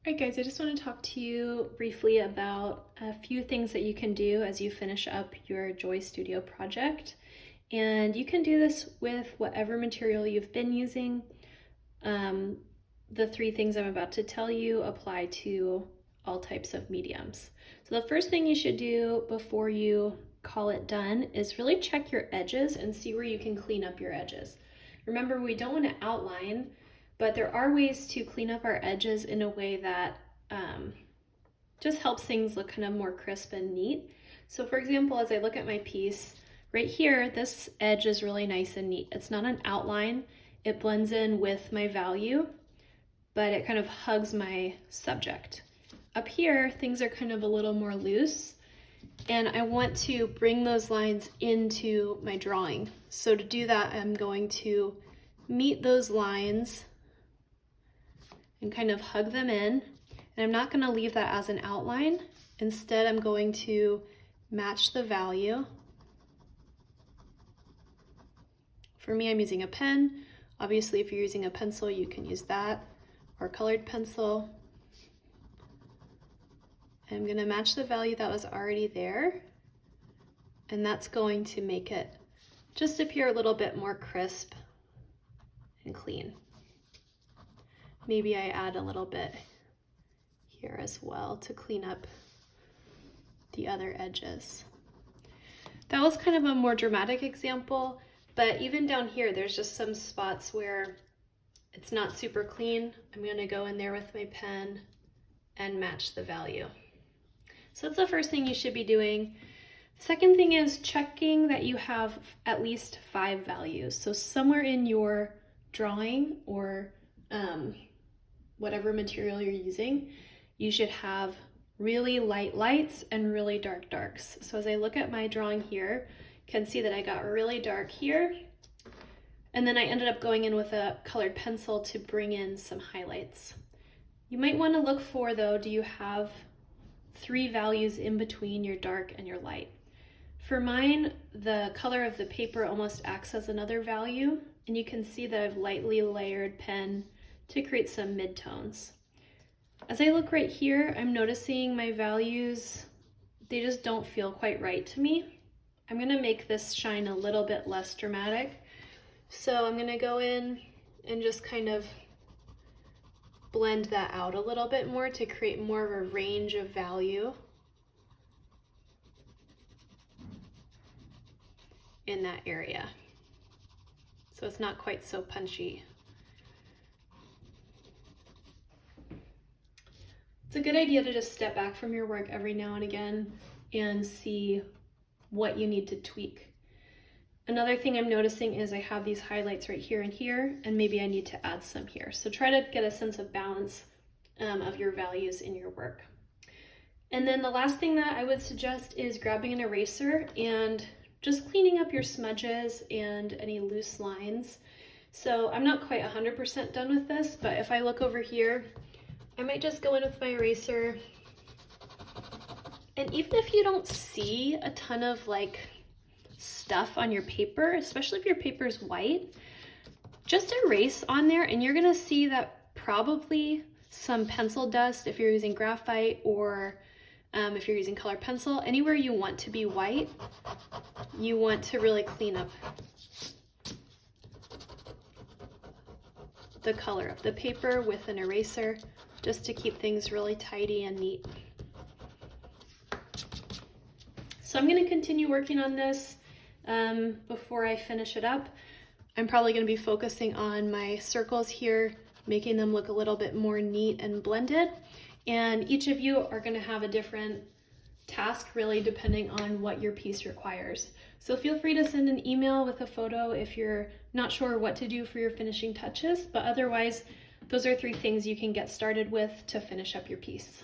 Alright guys, I just want to talk to you briefly about a few things that you can do as you finish up your Joy Studio project. And you can do this with whatever material you've been using. The three things I'm about to tell you apply to all types of mediums. So the first thing you should do before you call it done is really check your edges and see where you can clean up your edges. Remember, we don't want to outline, but there are ways to clean up our edges in a way that just helps things look kind of more crisp and neat. So for example, as I look at my piece, right here, this edge is really nice and neat. It's not an outline. It blends in with my value, but it kind of hugs my subject. Up here, things are kind of a little more loose, and I want to bring those lines into my drawing. So to do that, I'm going to meet those lines and kind of hug them in. And I'm not going to leave that as an outline. Instead, I'm going to match the value. For me, I'm using a pen. Obviously, if you're using a pencil, you can use that, or colored pencil. I'm going to match the value that was already there, and that's going to make it just appear a little bit more crisp and clean. Maybe I add a little bit here as well to clean up the other edges. That was kind of a more dramatic example, but even down here, there's just some spots where it's not super clean. I'm going to go in there with my pen and match the value. So that's the first thing you should be doing. The second thing is checking that you have at least 5 values. So somewhere in your drawing or whatever material you're using, you should have really light lights and really dark darks. So as I look at my drawing here, you can see that I got really dark here, and then I ended up going in with a colored pencil to bring in some highlights. You might want to look for, though, do you have 3 values in between your dark and your light? For mine, the color of the paper almost acts as another value, and you can see that I've lightly layered pen to create some midtones. As I look right here, I'm noticing my values, they just don't feel quite right to me. I'm gonna make this shine a little bit less dramatic. So I'm gonna go in and just kind of blend that out a little bit more to create more of a range of value in that area. So it's not quite so punchy. It's a good idea to just step back from your work every now and again and see what you need to tweak. Another thing I'm noticing is I have these highlights right here and here, and maybe I need to add some here. So try to get a sense of balance of your values in your work. And then the last thing that I would suggest is grabbing an eraser and just cleaning up your smudges and any loose lines. So I'm not quite 100% done with this, but if I look over here, I might just go in with my eraser, and even if you don't see a ton of like stuff on your paper, especially if your paper is white, just erase on there and you're gonna see that probably some pencil dust, if you're using graphite or if you're using colored pencil, anywhere you want to be white, you want to really clean up the color of the paper with an eraser, just to keep things really tidy and neat. So I'm going to continue working on this before I finish it up. I'm probably going to be focusing on my circles here, making them look a little bit more neat and blended. And each of you are going to have a different task, really, depending on what your piece requires. So feel free to send an email with a photo if you're not sure what to do for your finishing touches, but otherwise, those are 3 things you can get started with to finish up your piece.